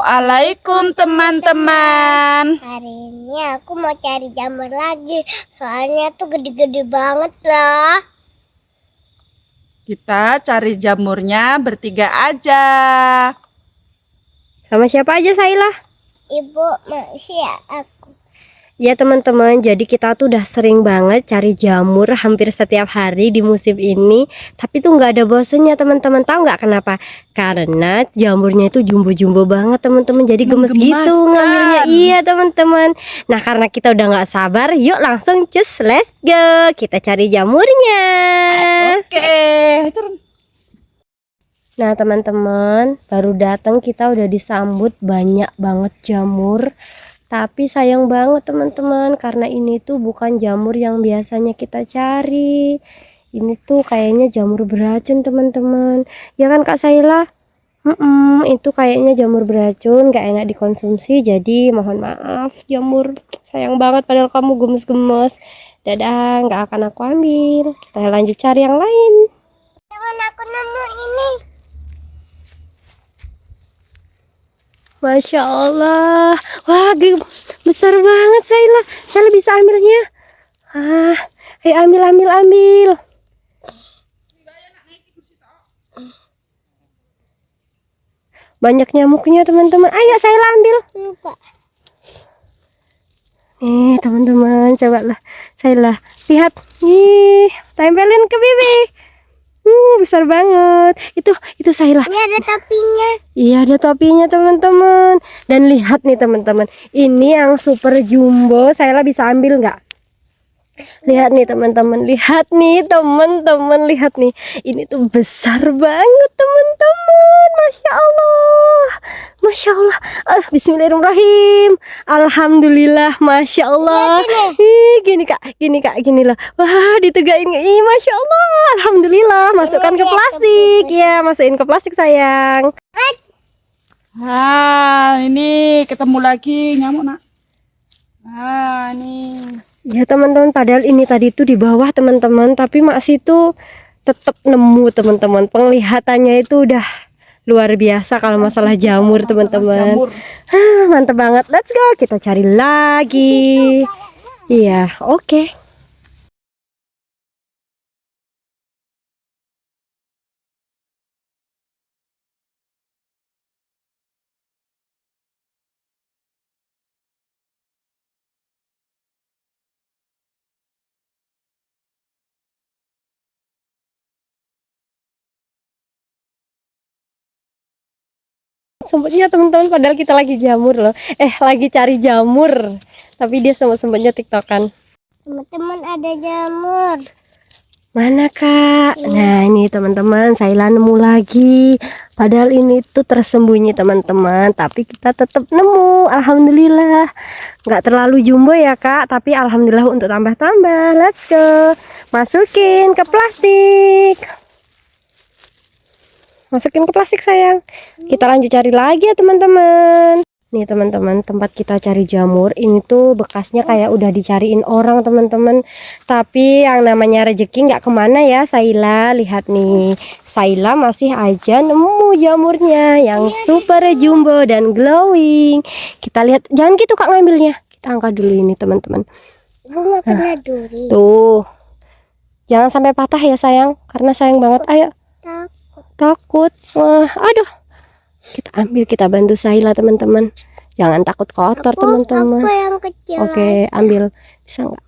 Assalamualaikum teman-teman. Hari ini aku mau cari jamur lagi. Soalnya tuh gede-gede banget lah. Kita cari jamurnya bertiga aja. Sama siapa aja, Saila? Ibu, masih aku. Ya teman-teman, jadi kita tuh udah sering banget cari jamur hampir setiap hari di musim ini. Tapi tuh nggak ada bosennya teman-teman. Tahu nggak kenapa? Karena jamurnya itu jumbo-jumbo banget teman-teman. Jadi gemes gitu ngambilnya. Iya teman-teman. Nah karena kita udah nggak sabar, yuk langsung cus, let's go. Kita cari jamurnya. Oke. Nah teman-teman, baru datang kita udah disambut banyak banget jamur. Tapi sayang banget teman-teman, karena ini tuh bukan jamur yang biasanya kita cari. Ini tuh kayaknya jamur beracun teman-teman. Ya kan Kak Saila? Itu kayaknya jamur beracun, gak enak dikonsumsi. Jadi mohon maaf jamur. Sayang banget padahal kamu gemes-gemes. Dadah, gak akan aku ambil. Kita lanjut cari yang lain. Teman, aku nemu ini. Masya Allah. Wah, besar banget Saila. Saila bisa ambilnya. Ayo ambil. Banyak nyamuknya teman-teman. Ayo Saila ambil. Lupa. Nih teman-teman, cobalah Saila. Lihat. Nih, tempelin ke bibi. Besar banget. Itu Saila. Ini ada topinya. Iya, ada topinya teman-teman. Dan lihat nih teman-teman, ini yang super jumbo. Saila bisa ambil nggak? Lihat nih teman-teman, lihat nih teman-teman, lihat nih. Ini tuh besar banget teman-teman. Masya Allah. Bismillahirrahmanirrahim. Alhamdulillah, masya Allah. Gini kak, gini lah. Wah, ditegain. Masya Allah. Alhamdulillah. Masukkan ke plastik. Ya, masukin ke plastik sayang. Ini ketemu lagi nyamuk nak. Ini. Ya teman-teman, padahal ini tadi tuh di bawah teman-teman, tapi masih tuh tetap nemu teman-teman. Penglihatannya itu udah luar biasa kalau masalah jamur teman-teman. Mantep banget. Let's go, kita cari lagi. Iya, oke. Sempetnya teman-teman, padahal kita lagi jamur loh. Lagi cari jamur. Tapi dia sempetnya tiktokan. Teman-teman, ada jamur. Mana kak? Nah ini teman-teman, Saila nemu lagi. Padahal ini tuh tersembunyi teman-teman, tapi kita tetap nemu. Alhamdulillah. Nggak terlalu jumbo ya kak, tapi alhamdulillah untuk tambah-tambah. Let's go. Masukin ke plastik. Masukin ke plastik sayang. Kita lanjut cari lagi ya teman-teman. Nih teman-teman, tempat kita cari jamur ini tuh bekasnya kayak udah dicariin orang teman-teman. Tapi yang namanya rezeki nggak kemana ya Saila. Lihat nih, Saila masih aja nemu jamurnya yang super jumbo dan glowing. Kita lihat, jangan gitu kak ngambilnya. Kita angkat dulu ini teman-teman. Ibu nggak kena duri. Tuh, jangan sampai patah ya sayang, karena sayang banget. Ayo. Takut. Wah, aduh. Kita ambil, kita bantu Saila teman-teman. Jangan takut kotor teman-teman. Aku yang kecil. Oke, ambil. Bisa nggak?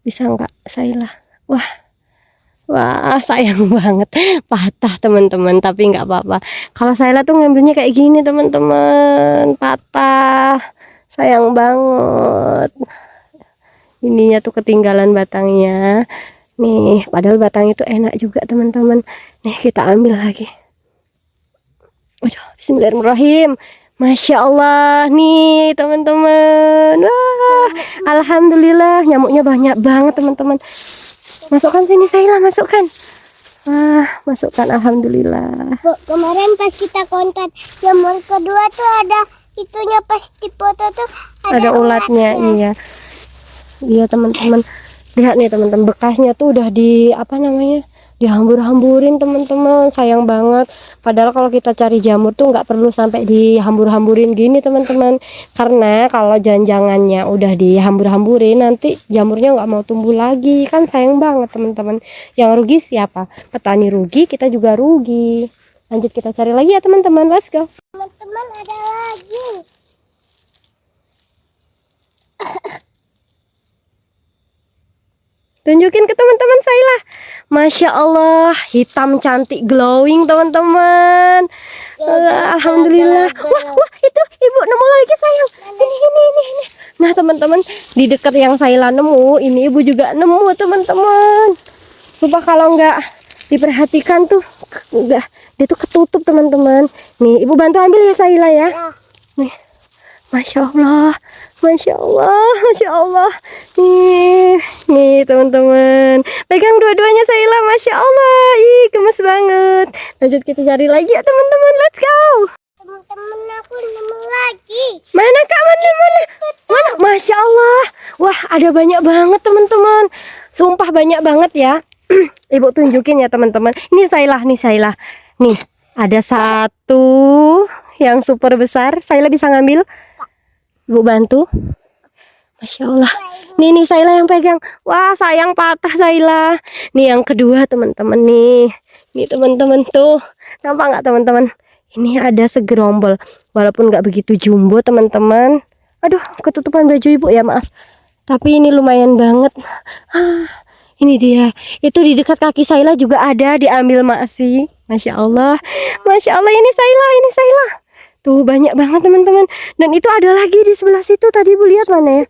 Bisa nggak Saila? Wah, sayang banget. Patah teman-teman, tapi nggak apa-apa. Kalau Saila tuh ngambilnya kayak gini teman-teman. Patah. Sayang banget. Ininya tuh ketinggalan batangnya. Nih, padahal batangnya itu enak juga teman-teman. Nih, kita ambil lagi. Aduh, bismillahirrahmanirrahim. Masya Allah nih teman-teman. Wah, alhamdulillah nyamuknya banyak banget teman-teman. Masukkan sini Saila, masukkan. Wah, masukkan, alhamdulillah. Bu, kemarin pas kita kontak jamur kedua tuh ada itunya, pas di foto tuh Ada ulatnya. Iya teman-teman. Lihat nih teman-teman, bekasnya tuh udah di apa namanya, dihambur-hamburin teman-teman, sayang banget. Padahal kalau kita cari jamur tuh nggak perlu sampai dihambur-hamburin gini teman-teman, karena kalau janjangannya udah dihambur-hamburin nanti jamurnya nggak mau tumbuh lagi, kan sayang banget teman-teman. Yang rugi siapa? Petani rugi, kita juga rugi. Lanjut kita cari lagi ya teman-teman, let's go. Teman-teman ada lagi. Tunjukin ke teman-teman Saila. Masya Allah, hitam cantik glowing teman-teman. Alhamdulillah. Wah, itu ibu nemu lagi sayang. Ini. Nah teman-teman, di dekat yang Saila nemu, ini ibu juga nemu teman-teman. Sumpah kalau nggak diperhatikan tuh, nggak, dia tuh ketutup teman-teman. Nih ibu bantu ambil ya Saila ya. Nih, Masya Allah, Masya Allah, Masya Allah. Nih teman-teman, pegang dua-duanya Saila, Masya Allah. Ih, gemes banget. Lanjut kita cari lagi ya teman-teman, let's go. Teman-teman aku nemu lagi. Mana kak, mana? Masya Allah. Wah, ada banyak banget teman-teman. Sumpah banyak banget ya. Ibu tunjukin ya teman-teman. Ini Saila, nih Saila. Nih, ada satu yang super besar. Saila bisa ngambil? Ibu bantu. Masya Allah. Nih Saila yang pegang. Wah, sayang patah Saila. Nih yang kedua teman-teman nih. Nih teman-teman tuh. Nampak nggak teman-teman? Ini ada segerombol. Walaupun nggak begitu jumbo teman-teman. Aduh, ketutupan baju ibu ya, maaf. Tapi ini lumayan banget. Ini dia. Itu di dekat kaki Saila juga ada, diambil Maksi. Masya Allah. Masya Allah, ini Saila. Tuh banyak banget teman-teman. Dan itu ada lagi di sebelah situ. Tadi ibu lihat mana ya?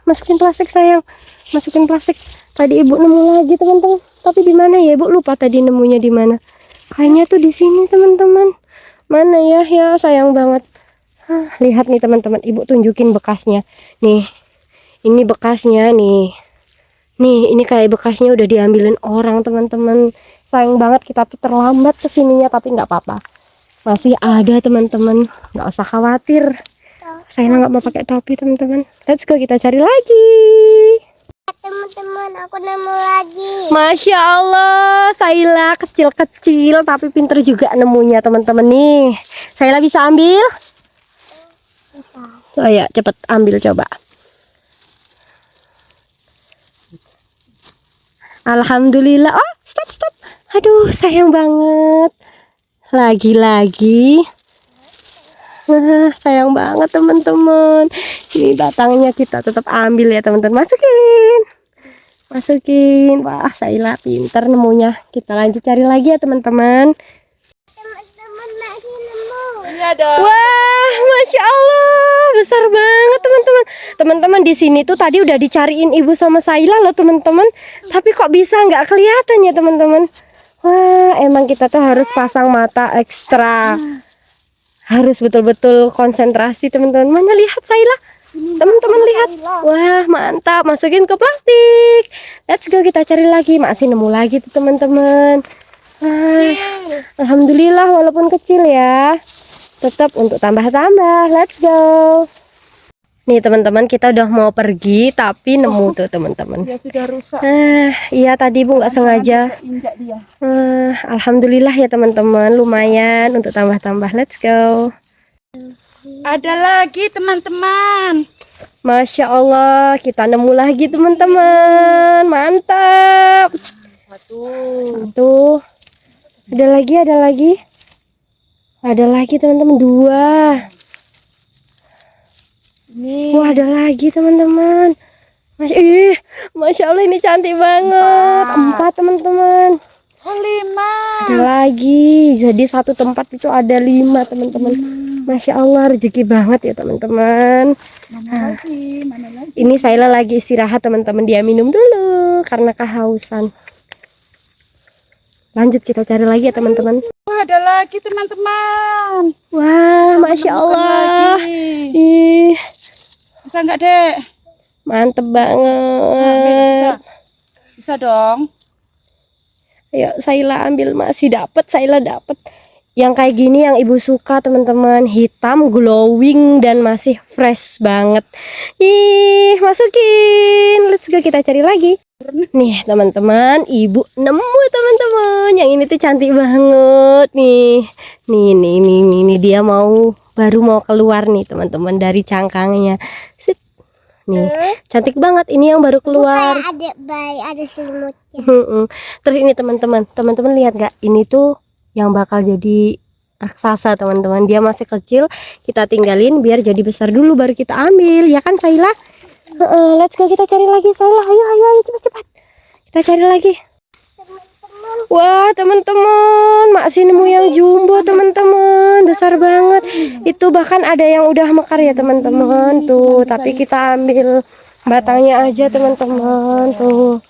Masukin plastik sayang. Masukin plastik. Tadi ibu nemu lagi teman-teman. Tapi di mana ya? Ibu lupa tadi nemunya di mana. Kayaknya tuh di sini teman-teman. Mana ya? Ya sayang banget. Lihat nih teman-teman. Ibu tunjukin bekasnya. Nih. Ini bekasnya nih. Nih, ini kayak bekasnya udah diambilin orang teman-teman. Sayang banget kita tuh terlambat kesininya, tapi nggak apa-apa. Masih ada teman-teman, nggak usah khawatir. Saya nggak mau pakai topi teman-teman. Let's go kita cari lagi. Teman-teman aku nemu lagi. Masya Allah, Saila kecil-kecil tapi pinter juga nemunya teman-teman nih. Saila bisa ambil? Oh ya, cepet ambil coba. Alhamdulillah. Oh, stop. Aduh, sayang banget. Lagi-lagi. Sayang banget teman-teman. Ini batangnya kita tetap ambil ya teman-teman. Masukin. Wah, Saila pinter nemunya. Kita lanjut cari lagi ya teman-teman. Teman-teman lagi nemu. Iya dong. Wah, Masya Allah, besar banget teman-teman. Teman-teman di sini tuh tadi udah dicariin ibu sama Saila loh teman-teman. Tapi kok bisa nggak kelihatan ya teman-teman? Wah, emang kita tuh harus pasang mata ekstra. Harus betul-betul konsentrasi teman-teman. Mana lihat Saila? Teman-teman lihat. Wah, mantap. Masukin ke plastik. Let's go kita cari lagi. Masih nemu lagi tuh teman-teman. Alhamdulillah walaupun kecil ya. Tetap untuk tambah-tambah. Let's go. Nih teman-teman, kita udah mau pergi tapi nemu tuh teman-teman. Dia sudah rusak. Iya tadi ibu nggak sengaja. Injak dia. Alhamdulillah ya teman-teman, lumayan untuk tambah-tambah. Let's go. Ada lagi teman-teman. Masya Allah, kita nemu lagi teman-teman. Mantap. Satu. Ada lagi teman-teman, 2. Wah, ada lagi teman-teman. Masya Allah ini cantik banget. 4 teman-teman. 5. Ada lagi. Jadi satu tempat itu ada 5 teman-teman. Masya Allah, rezeki banget ya teman-teman. Mana lagi? Ini Saila lagi istirahat teman-teman. Dia minum dulu karena kehausan. Lanjut kita cari lagi ya teman-teman. Wah, ada lagi teman-teman. Wah, Masya Allah. Ih, Bisa nggak, Dek? mantep Bisa. banget. Bisa dong. Ayo Saila ambil, masih dapet. Saila dapet. Yang kayak gini yang ibu suka teman-teman, hitam, glowing dan masih fresh banget. Ih, masukin. Let's go, kita cari lagi. Nih teman-teman, ibu nemu teman-teman. Yang ini tuh cantik banget nih. Nih, dia baru mau keluar nih teman-teman dari cangkangnya. Sit. Nih, cantik banget. Ini yang baru keluar. Kayak ada bayi, ada selimutnya. Terus ini teman-teman lihat gak? Ini tuh yang bakal jadi raksasa teman-teman. Dia masih kecil, kita tinggalin biar jadi besar dulu baru kita ambil, ya kan Sayla? Let's go, kita cari lagi Sayla. Ayo cepat. Kita cari lagi. Wah teman-teman, masih nemu yang jumbo teman-teman, besar banget. Itu bahkan ada yang udah mekar ya teman-teman tuh. Tapi kita ambil batangnya aja teman-teman tuh.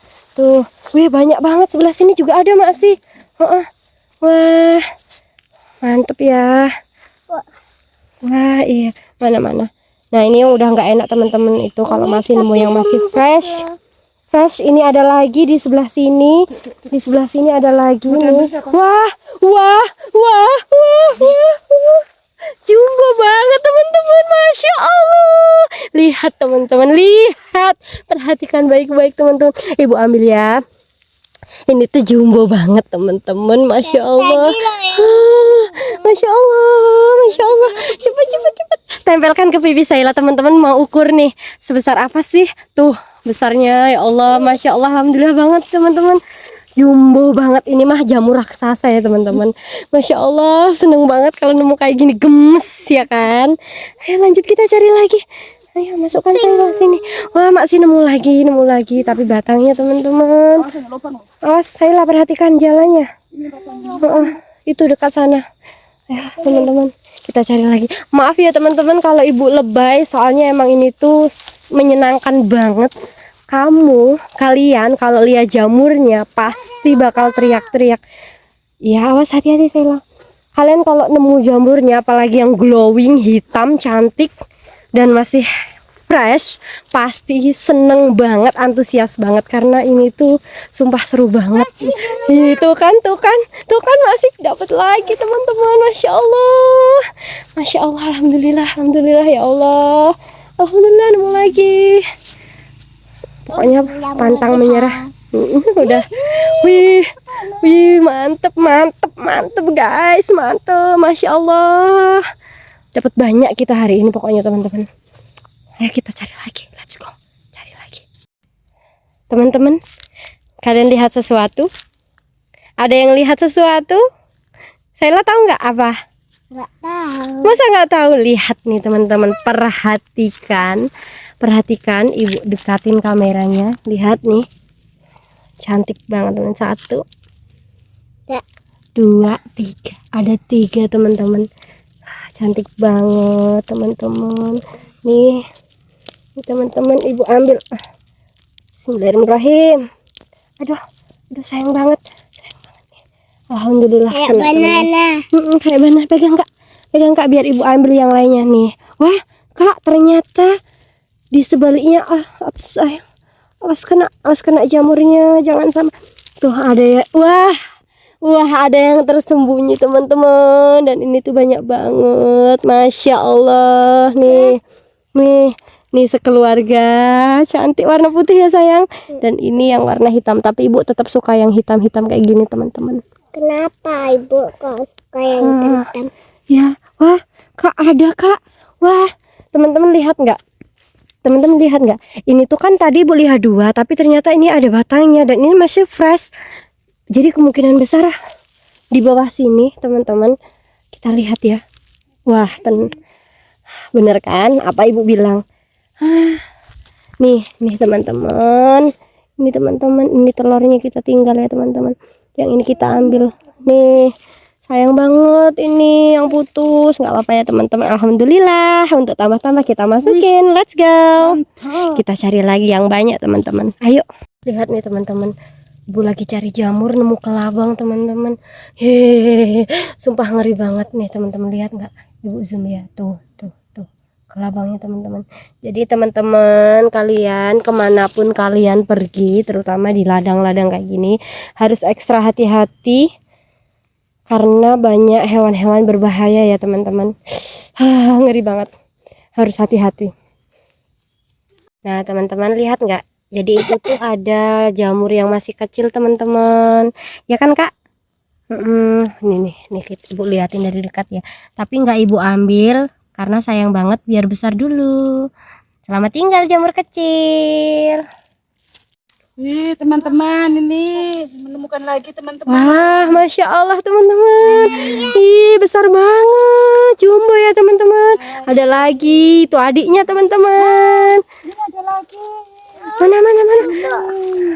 Wih banyak banget, sebelah sini juga ada masih. Wah, mantep ya. Wah, iya. Mana? Nah, ini yang udah nggak enak teman-teman itu kalau masih nemu yang masih fresh. Ini ada lagi di sebelah sini. Di sebelah sini ada lagi nih. Wah. Jumbo banget teman-teman, Masya Allah. Lihat teman-teman, lihat. Perhatikan baik-baik teman-teman. Ibu ambil ya. Ini tuh jumbo banget teman-teman, Masya Allah. Masya Allah. Cepat. Tempelkan ke pipi Sayla teman-teman, mau ukur nih sebesar apa sih? Tuh besarnya, ya Allah, Masya Allah, alhamdulillah banget teman-teman. Jumbo banget, ini mah jamur raksasa ya teman-teman. Masya Allah, seneng banget kalau nemu kayak gini, gemes ya kan. Ayo lanjut, kita cari lagi. Ayo masukkan Sayla sini. Wah, masih nemu lagi, tapi batangnya teman-teman. Awas Sayla, perhatikan jalannya. Itu dekat sana. Ayo teman-teman, kita cari lagi. Maaf ya teman-teman kalau ibu lebay, soalnya emang ini tuh menyenangkan banget. Kalian kalau lihat jamurnya pasti bakal teriak-teriak. Ya awas, hati-hati Sayla. Kalian kalau nemu jamurnya, apalagi yang glowing, hitam, cantik dan masih fresh, pasti seneng banget, antusias banget, karena ini tuh sumpah seru banget. Itu kan masih dapat lagi teman-teman. Masya Allah, alhamdulillah ya Allah, alhamdulillah nemu lagi. Pokoknya pantang menyerah. Udah, wih, mantep guys, mantep, Masya Allah. Dapat banyak kita hari ini pokoknya teman-teman. Ayo kita cari lagi, let's go, cari lagi. Teman-teman, kalian lihat sesuatu? Ada yang lihat sesuatu? Sayla tahu nggak apa? Nggak tahu. Masa nggak tahu? Lihat nih teman-teman, perhatikan, ibu dekatin kameranya, lihat nih, cantik banget teman. 1, 2, 3, ada 3 teman-teman, cantik banget teman-teman. Nih teman-teman, ibu ambil. Bismillahirrahmanirrahim. Aduh sayang banget nih. Alhamdulillah. Kayak banana. Kayak banana. Pegang kak biar ibu ambil yang lainnya nih. Wah kak, ternyata di sebaliknya awas kena jamurnya, jangan sama. Tuh ada ya. Wah ada yang tersembunyi teman-teman, dan ini tuh banyak banget. Masya Allah. Nih sekeluarga, cantik, warna putih ya sayang. Dan ini yang warna hitam, tapi ibu tetap suka yang hitam-hitam kayak gini teman-teman. Kenapa ibu kok suka yang hitam? Ya, wah kak, ada kak. Wah teman-teman lihat nggak? Ini tuh kan tadi ibu lihat 2, tapi ternyata ini ada batangnya dan ini masih fresh. Jadi kemungkinan besar di bawah sini teman-teman. Kita lihat ya. Wah, bener kan apa ibu bilang? Nih teman-teman. Ini telurnya kita tinggal ya teman-teman. Yang ini kita ambil. Nih, sayang banget ini yang putus. Nggak apa-apa ya teman-teman. Alhamdulillah. Untuk tambah-tambah kita masukin. Let's go. Kita cari lagi yang banyak teman-teman. Ayo. Lihat nih teman-teman. Ibu lagi cari jamur, nemu kelabang teman-teman. Hehehe. Sumpah ngeri banget nih teman-teman. Lihat nggak? Ibu zoom ya. Tuh. Kelabangnya teman-teman. Jadi teman-teman, kalian kemanapun kalian pergi, terutama di ladang-ladang kayak gini, harus ekstra hati-hati karena banyak hewan-hewan berbahaya ya teman-teman. Ngeri banget, harus hati-hati. Nah teman-teman lihat nggak, jadi itu tuh ada jamur yang masih kecil teman-teman, ya kan kak? Ini nih ibu liatin dari dekat ya, tapi nggak ibu ambil karena sayang banget, biar besar dulu. Selamat tinggal jamur kecil. Wih, teman-teman, ini menemukan lagi teman-teman. Wah, masya Allah teman-teman. Ih, besar banget, jumbo ya teman-teman. Ada lagi, tuh adiknya teman-teman. Ini ada lagi. Mana.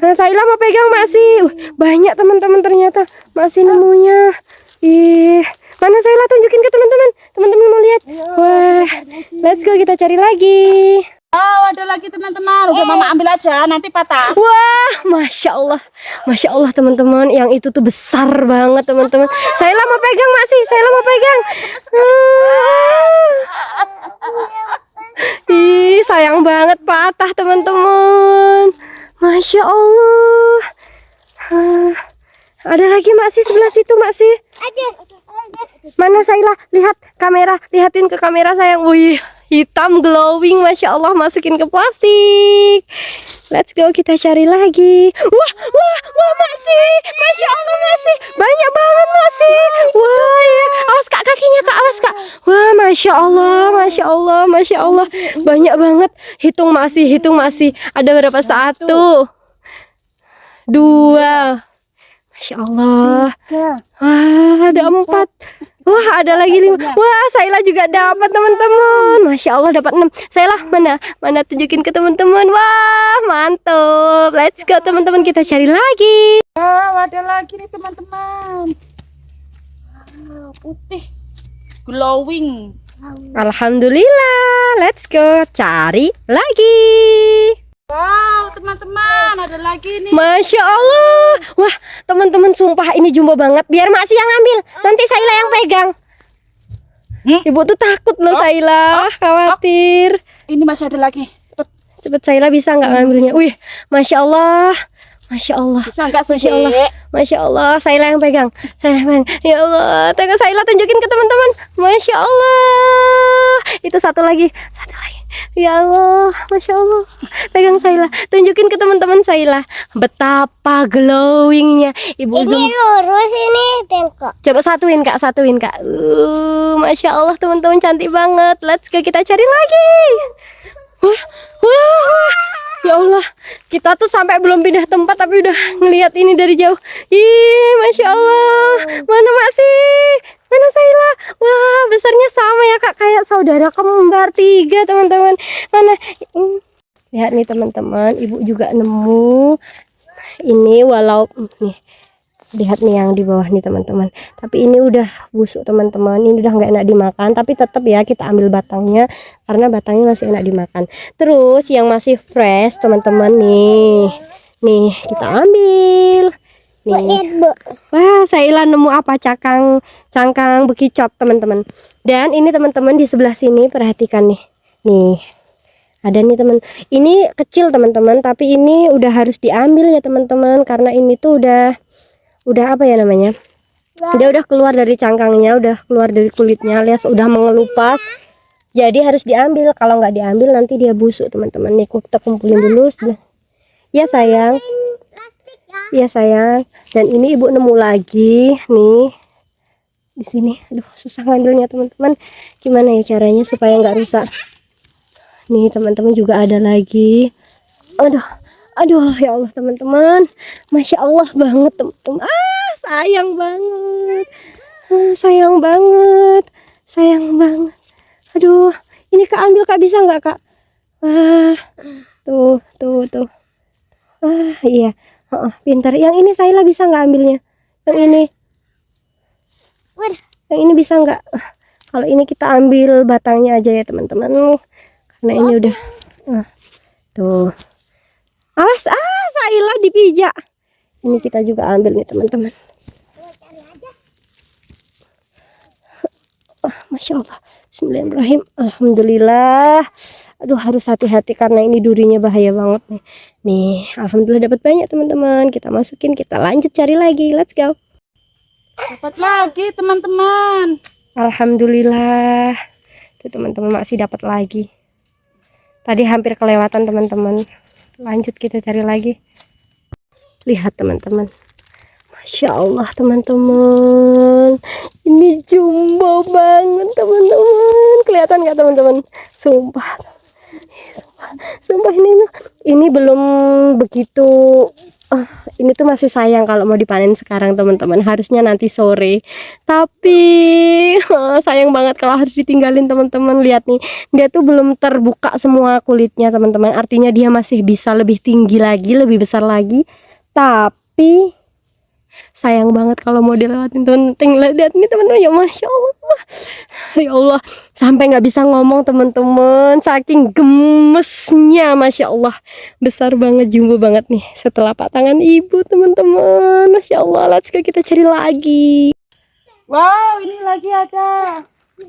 Nah, Saila mau pegang masih. Banyak teman-teman ternyata masih nemunya. Ih, mana Saila, tunjukin ke teman-teman. Teman-teman mau lihat. Wah, let's go, kita cari lagi. Oh, ada lagi teman-teman. Udah mama ambil aja, nanti patah. Wah, masya Allah teman-teman, yang itu tuh besar banget teman-teman. Saila mau pegang masih, Saila mau pegang. Ih, sayang banget patah teman-teman. Masya Allah. Ada lagi masih sebelah situ masih. Mana Saila? Lihat kamera, lihatin ke kamera sayang. Wih, hitam glowing, masya Allah, masukin ke plastik. Let's go, kita cari lagi. Wah, masih, masya Allah masih banyak banget masih. Wah, ya. Awas kak, kakinya kak, awas kak. Wah, masya Allah, banyak banget. Hitung masih. Ada berapa? 1, 2. Masya Allah. Wah, ada 4. Wah, ada lagi 5. Wah, Saila juga dapat teman-teman. Masya Allah, dapat 6. Saila mana tunjukin ke teman-teman. Wah, mantap. Let's go teman-teman, kita cari lagi. Wow, ada lagi nih teman-teman. Wow, putih, glowing. Alhamdulillah. Let's go cari lagi. Wow, teman-teman, ada lagi nih. Masya Allah. Wah, teman-teman, sumpah ini jumbo banget. Biar Mak Si yang ambil, nanti Saila yang pegang. Ibu tuh takut loh Saila, khawatir. Ini masih ada lagi. Cepet Saila, bisa nggak ngambilnya? Wih, Masya Allah. Bisa nggak sih? Masya Allah, Saila yang pegang. Ya Allah, tengok Saila, tunjukin ke teman-teman. Masya Allah. Itu satu lagi. Ya Allah, Masya Allah. Pegang Saila, tunjukin ke teman-teman Saila. Betapa glowingnya. Ibu Ini zoom. lurus, ini bengkok. Coba satuin kak. Masya Allah teman-teman, cantik banget. Let's go, kita cari lagi. Wah. Ya Allah, kita tuh sampai belum pindah tempat tapi udah ngelihat ini dari jauh. Ih, Masya Allah. Mana Mana Saila? Wah, besarnya sama ya kak, kayak saudara kembar 3 teman-teman. Mana? Lihat nih teman-teman, ibu juga nemu. Ini walau nih, lihat nih yang di bawah nih teman-teman, tapi ini udah busuk teman-teman, ini udah nggak enak dimakan, tapi tetap ya kita ambil batangnya karena batangnya masih enak dimakan. Terus yang masih fresh teman-teman, nih kita ambil nih. Wah, Saila nemu apa? Cangkang bekicot teman-teman. Dan ini teman-teman di sebelah sini, perhatikan nih ada nih teman, ini kecil teman-teman, tapi ini udah harus diambil ya teman-teman, karena ini tuh udah apa ya namanya, dia udah keluar dari cangkangnya, udah keluar dari kulitnya, alias udah mengelupas, jadi harus diambil. Kalau nggak diambil nanti dia busuk teman-teman. Nih kita kumpulin dulu ya sayang, dan ini ibu nemu lagi nih di sini. Aduh, susah ngambilnya teman-teman, gimana ya caranya supaya nggak rusak. Nih teman-teman juga ada lagi. Aduh ya Allah teman-teman, Masya Allah banget teman-teman. Sayang banget. Aduh, ini kak ambil kak, bisa nggak kak? Tuh. Iya, pintar. Yang ini Saila bisa nggak ambilnya? Yang ini bisa nggak? Kalau ini kita ambil batangnya aja ya teman-teman, karena ini udah tuh. Awas, Saila dipijak. Ini kita juga ambil nih teman-teman. Masya Allah, Bismillahirrahmanirrahim. Alhamdulillah. Aduh, harus hati-hati karena ini durinya bahaya banget nih. Alhamdulillah dapat banyak teman-teman. Kita masukin, kita lanjut cari lagi. Let's go. Dapat lagi teman-teman. Alhamdulillah. Tuh teman-teman masih dapat lagi. Tadi hampir kelewatan teman-teman. Lanjut kita cari lagi. Lihat teman-teman. Masya Allah teman-teman. Ini jumbo banget teman-teman. Kelihatan nggak teman-teman? Sumpah. Sumpah ini belum begitu. Ini tuh masih sayang kalau mau dipanen sekarang teman-teman. Harusnya nanti sore. Tapi sayang banget kalau harus ditinggalin teman-teman. Lihat nih, dia tuh belum terbuka semua kulitnya teman-teman. Artinya dia masih bisa lebih tinggi lagi, lebih besar lagi. Tapi sayang banget kalau mau dilewatin teman-teman. Lihat nih teman-teman, ya Masya Allah. Ya Allah, sampai nggak bisa ngomong teman-teman, saking gemesnya. Masya Allah, besar banget, jumbo banget nih, setelah tangan ibu teman-teman. Masya Allah, let's go kita cari lagi. Wow, ini lagi ada.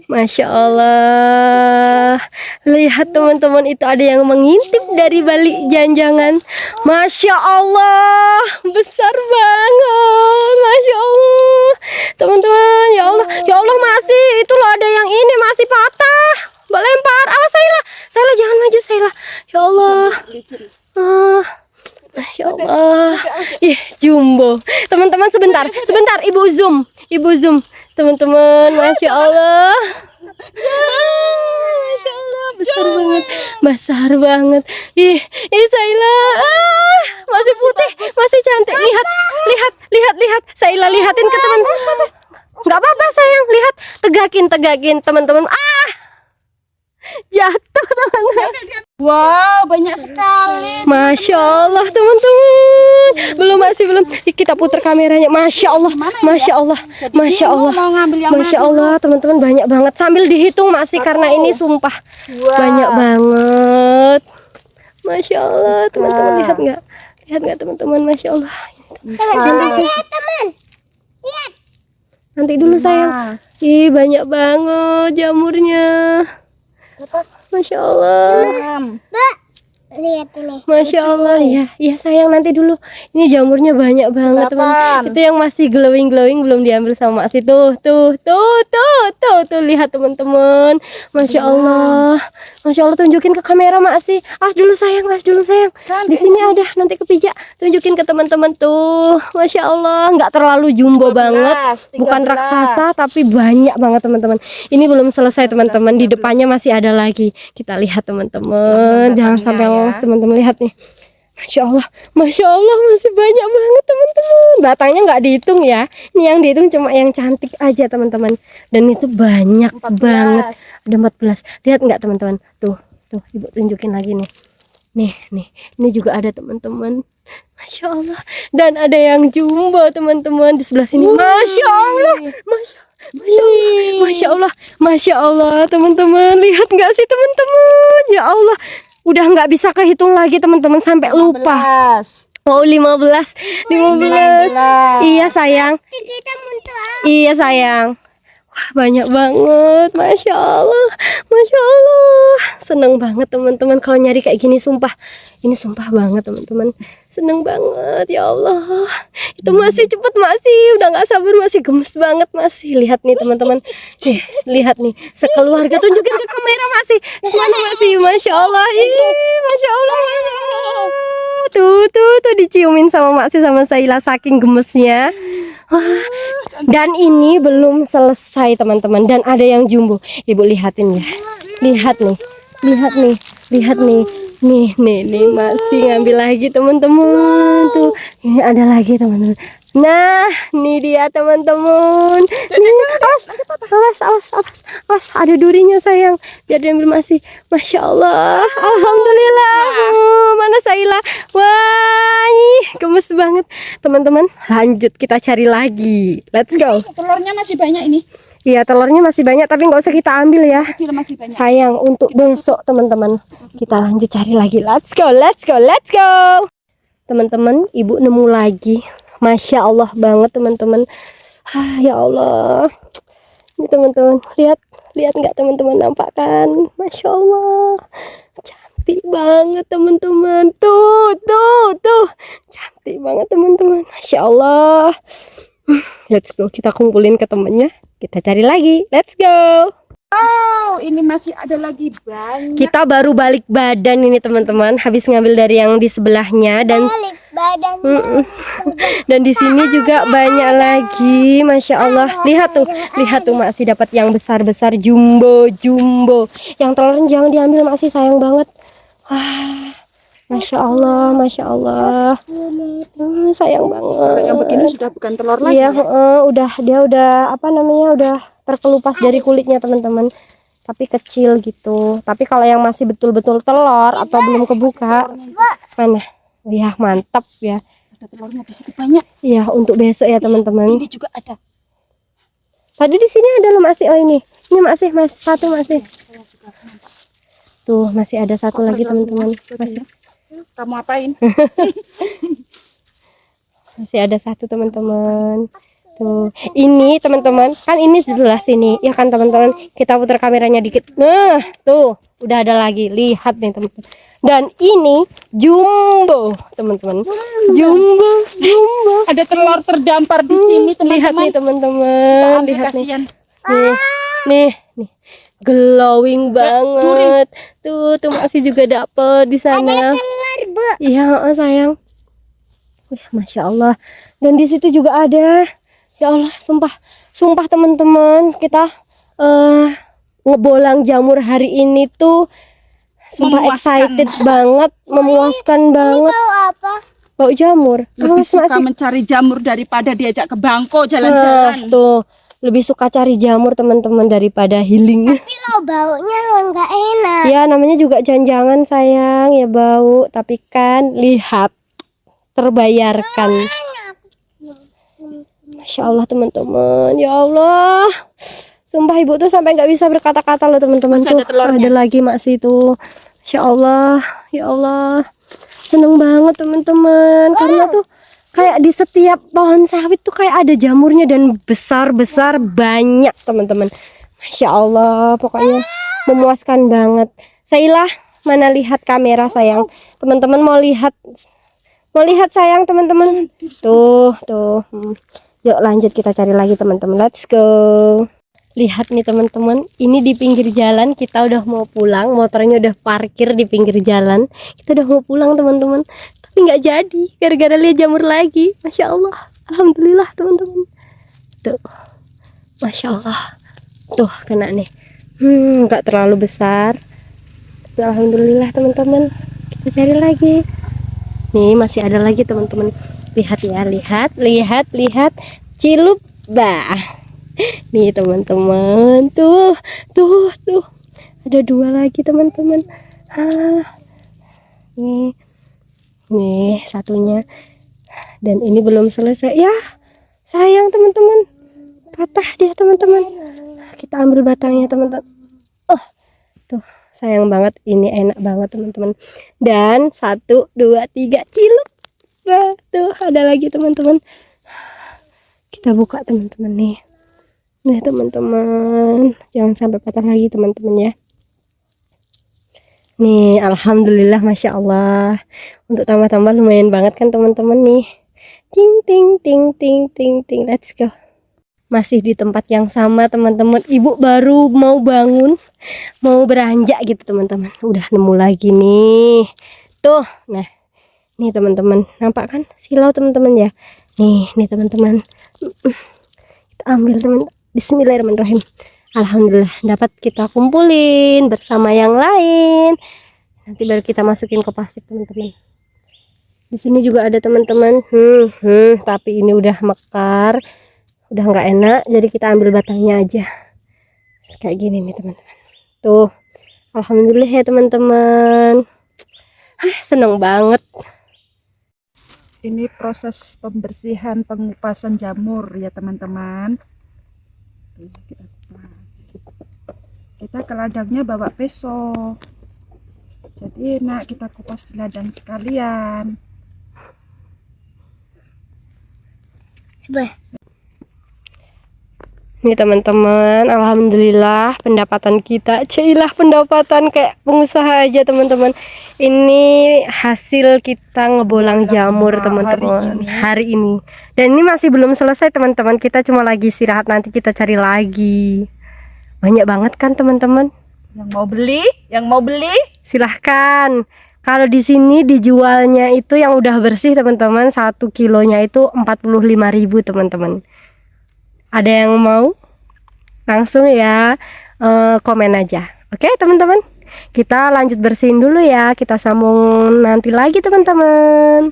Masya Allah, lihat teman-teman, itu ada yang mengintip dari balik janjangan. Masya Allah, besar banget. Masya Allah teman-teman, ya Allah, masih itu loh, ada yang ini masih patah, lempar. Awas Sayla jangan maju Sayla. Ya Allah, Masya Allah, ih jumbo teman-teman. Sebentar ibu zoom teman-teman. Masya Allah, Masya Allah, besar banget. Ih Sayla, masih putih, masih cantik. Lihat Sayla, lihatin ke teman. Nggak apa-apa sayang, lihat, tegakin teman-teman. Jatuh teman-teman. Wow, banyak sekali. Masya Allah teman-teman. Belum. Kita putar kameranya. Masya Allah, Masya Allah, Masya Allah, Mau ngambil yang Masya mana Allah teman-teman, banyak banget. Sambil dihitung masih, karena ini sumpah banyak banget. Masya Allah teman-teman, lihat nggak teman-teman? Masya Allah. Teman. Lihat. Nanti dulu sayang. Ih banyak banget jamurnya. Masya Allah. Mbak, lihat ini. Masya Allah, ya sayang, nanti dulu. Ini jamurnya banyak banget teman. Itu yang masih glowing belum diambil sama Mak. Tuh, lihat teman-teman. Masya Allah, tunjukin ke kamera Mak sih. Dulu sayang. Di sini ada, nanti kepijak. Tunjukin ke teman-teman tuh. Masya Allah, nggak terlalu jumbo banget, bukan raksasa, tapi banyak banget teman-teman. Ini belum selesai teman-teman. Di depannya masih ada lagi. Kita lihat teman-teman. Jangan sampai lolos teman-teman. Lihat nih. Masya Allah, masih banyak banget teman-teman. Batangnya nggak dihitung ya. Ini yang dihitung cuma yang cantik aja teman-teman. Dan itu banyak banget. Ada 14. Lihat nggak teman-teman? Tuh, ibu tunjukin lagi nih. Nih, ini juga ada teman-teman. Masya Allah. Dan ada yang jumbo teman-teman di sebelah sini. Masya Allah, Masya Allah teman-teman. Lihat nggak sih teman-teman? Ya Allah. Udah nggak bisa kehitung lagi teman-teman, sampai lupa. 15. Iya sayang. Iya sayang. Wah banyak banget. Masya Allah. Seneng banget teman-teman kalau nyari kayak gini, sumpah. Ini sumpah banget teman-teman. Seneng banget, ya Allah. Itu masih cepet, udah nggak sabar, masih gemes banget masih. Lihat nih teman-teman. Lihat nih, sekeluarga, tunjukin ke kamera masih. Masya Allah. Masya Allah. Tuh diciumin sama Maksi sama Sayla saking gemesnya. Dan ini belum selesai teman-teman, dan ada yang jumbo. Ibu lihatin ya. Lihat nih. Nih masih ngambil lagi teman-teman. Tuh, ini ada lagi teman-teman. Nah, ini dia teman-teman. Awas, ada durinya sayang. Biar diambil masih. Masya Allah. Alhamdulillah. Mana Sayla? Wah, gemes banget teman-teman. Lanjut kita cari lagi. Let's go. Telurnya masih banyak ini. Iya, telurnya masih banyak, tapi nggak usah kita ambil ya. Masih banyak. Sayang, untuk besok teman-teman. Kita lanjut cari lagi. Let's go. Teman-teman, ibu nemu lagi. Masya Allah banget teman-teman. Ya Allah. Ini teman-teman, lihat nggak teman-teman, nampak kan? Masya Allah. Cantik banget teman-teman. Tuh. Cantik banget teman-teman. Masya Allah. Let's go, kita kumpulin ke temennya, kita cari lagi. Let's go. Oh, ini masih ada lagi banyak. Kita baru balik badan ini teman-teman, habis ngambil dari yang di sebelahnya dan Balik badannya. dan di sini juga banyak lagi, masya Allah. Lihat tuh masih dapat yang besar-besar, jumbo. Yang telurnya jangan diambil masih, sayang banget. Wah, masya Allah, sayang banget. Yang begini sudah bukan telur lagi. Iya, udah apa namanya, udah terkelupas dari kulitnya teman-teman. Tapi kecil gitu. Tapi kalau yang masih betul-betul telur atau belum kebuka, mana? Ya mantap ya. Ada telurnya di sini banyak. Iya, untuk besok ya teman-teman. Ini juga ada. Tadi di sini ada loh masih. Oh ini masih satu masih. Tuh masih ada satu lagi teman-teman. Masih. Kamu apain? Masih ada satu teman-teman. Tuh, ini teman-teman, kan ini sebelah sini, ya kan teman-teman. Kita putar kameranya dikit. Nah, tuh, udah ada lagi. Lihat nih teman-teman. Dan ini jumbo, teman-teman. Jumbo. Ada telur terdampar di sini, teman-teman. Lihat nih teman-teman, lihat nih. Kasihan. Nih. Glowing banget. Tuh masih juga dapet di sana. Telur, Bu. Iya, sayang. Wih, masya Allah. Dan di situ juga ada. Ya Allah, sumpah teman-teman, kita ngebolang jamur hari ini tuh sumpah excited banget, memuaskan banget. Tahu apa? Bau jamur. Lebih suka mencari jamur daripada diajak ke Bangko jalan-jalan. Tuh, lebih suka cari jamur teman-teman daripada healing. Tapi lo baunya nggak enak. Ya, namanya juga jangan sayang, ya bau, tapi kan lihat terbayarkan. Masya Allah teman-teman, ya Allah, sumpah ibu tuh sampai nggak bisa berkata-kata loh teman-teman. Tuh ada lagi masih tuh, Masya Allah, ya Allah, seneng banget teman-teman, karena tuh kayak di setiap pohon sawit tuh kayak ada jamurnya dan besar-besar banyak teman-teman. Masya Allah, pokoknya memuaskan banget. Sailah, mana lihat kamera sayang, teman-teman mau lihat sayang teman-teman. Tuh. Yuk lanjut kita cari lagi teman-teman. Let's go. Lihat nih teman-teman, ini di pinggir jalan, kita udah mau pulang, motornya udah parkir di pinggir jalan. Kita udah mau pulang teman-teman, tapi nggak jadi gara-gara lihat jamur lagi. Masya Allah, alhamdulillah teman-teman. Tuh, Masya Allah. Tuh kena nih. Nggak terlalu besar. Tapi alhamdulillah teman-teman. Kita cari lagi. Nih masih ada lagi teman-teman. Lihat ya, lihat cilup bah. Nih teman-teman, tuh ada dua lagi teman-teman. Nih satunya, dan ini belum selesai ya, sayang teman-teman, patah dia teman-teman. Kita ambil batangnya teman-teman. Tuh sayang banget, ini enak banget teman-teman. Dan 1, 2, 3 cilup. Tuh ada lagi teman-teman, kita buka teman-teman nih teman-teman, jangan sampai patah lagi teman-teman ya. Nih alhamdulillah, Masya Allah, untuk tambah-tambah lumayan banget kan teman-teman nih. Ting. Let's go. Masih di tempat yang sama teman-teman, ibu baru mau bangun, mau beranjak gitu teman-teman, udah nemu lagi nih. Tuh, nah nih teman-teman, nampak kan silau teman-teman ya. Nih teman-teman, kita ambil teman. Bismillahirrahmanirrahim. Alhamdulillah dapat kita kumpulin bersama yang lain. Nanti baru kita masukin ke plastik teman-teman. Di sini juga ada teman-teman. Tapi ini udah mekar, udah nggak enak. Jadi kita ambil batangnya aja. Kayak gini nih teman-teman. Tuh, alhamdulillah ya teman-teman. Seneng banget. Ini proses pembersihan pengupasan jamur ya teman-teman. Kita ke ladangnya bawa pisau, jadi enak kita kupas di ladang sekalian. Nih teman-teman, alhamdulillah pendapatan kita, cailah pendapatan kayak pengusaha aja teman-teman. Ini hasil kita ngebolang jamur teman-teman hari ini. Dan ini masih belum selesai teman-teman, kita cuma lagi istirahat, nanti kita cari lagi. Banyak banget kan teman-teman? Yang mau beli Silahkan. Kalau di sini dijualnya itu yang udah bersih teman-teman, 1 kilonya itu 45.000 teman-teman. Ada yang mau? Langsung ya komen aja. Oke teman-teman, kita lanjut bersihin dulu ya. Kita sambung nanti lagi teman-teman.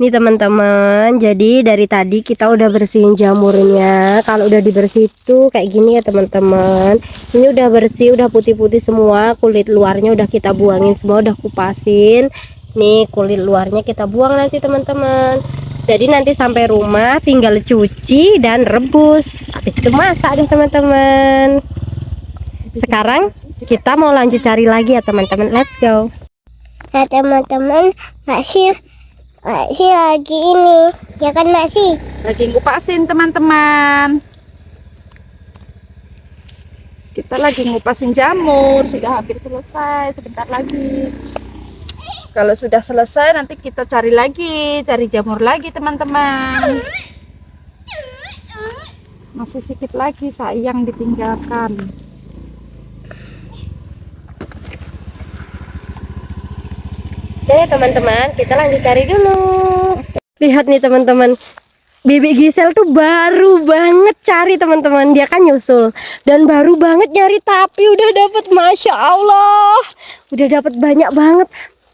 Nih teman-teman, jadi dari tadi kita udah bersihin jamurnya. Kalau udah dibersih itu kayak gini ya teman-teman. Ini udah bersih, udah putih-putih semua. Kulit luarnya udah kita buangin semua, udah kupasin. Nih kulit luarnya kita buang nanti teman-teman. Jadi nanti sampai rumah tinggal cuci dan rebus. Habis itu masak deh teman-teman. Sekarang kita mau lanjut cari lagi ya teman-teman. Let's go. Nah teman-teman, masih lagi ini, ya kan masih. lagi ngupasin teman-teman. Kita lagi ngupasin jamur, sudah hampir selesai, sebentar lagi. Kalau sudah selesai nanti kita cari jamur lagi teman-teman. Masih sedikit lagi, sayang ditinggalkan. Oke teman-teman, kita lanjut cari dulu. Lihat nih teman-teman, Bibi Gisel tuh baru banget cari teman-teman. Dia kan nyusul dan baru banget nyari, tapi udah dapat, masya Allah, udah dapat banyak banget.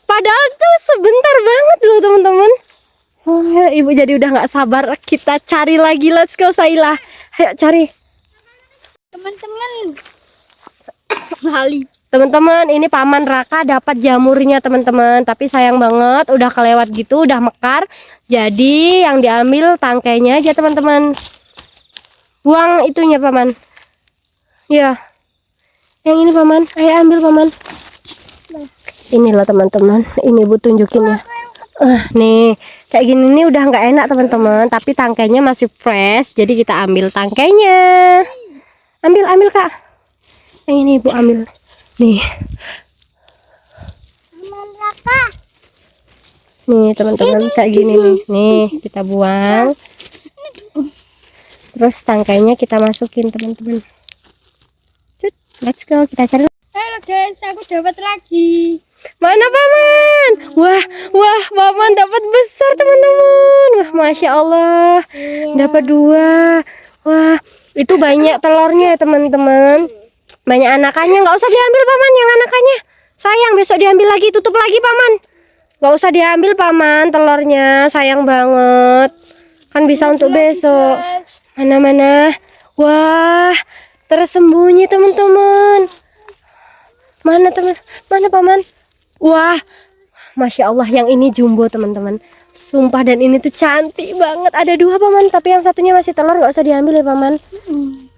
Padahal tuh sebentar banget loh teman-teman. Oh, ibu jadi udah nggak sabar, kita cari lagi. Let's go Saila, ayo cari Teman-teman, teman-teman. Ini Paman Raka dapat jamurnya teman-teman, tapi sayang banget udah kelewat gitu, udah mekar. Jadi yang diambil tangkainya aja teman-teman. Buang itunya Paman. Ya, yang ini Paman, ayo ambil Paman. Ini loh teman-teman, ini Bu tunjukin ya. Nih kayak gini nih udah nggak enak teman-teman, tapi tangkainya masih fresh. Jadi kita ambil tangkainya. Ambil Kak. Yang ini Ibu ambil. Nih. Nih teman-teman kayak gini nih. Nih kita buang. Terus tangkainya kita masukin teman-teman. Let's go, kita cari. halo guys, aku dapat lagi. Mana Paman? Wah Paman dapat besar teman-teman. Wah masya Allah, dapat 2. Wah itu banyak telurnya ya teman-teman. Banyak anakannya, nggak usah diambil Paman yang anakannya. Sayang, besok diambil lagi, tutup lagi Paman. Nggak usah diambil Paman telurnya, sayang banget. Kan bisa untuk besok. Mana. Wah tersembunyi teman-teman. Mana Paman? Wah, masya Allah, yang ini jumbo teman-teman. Sumpah, dan ini tuh cantik banget. Ada 2 Paman, tapi yang satunya masih telur, nggak usah diambil ya Paman.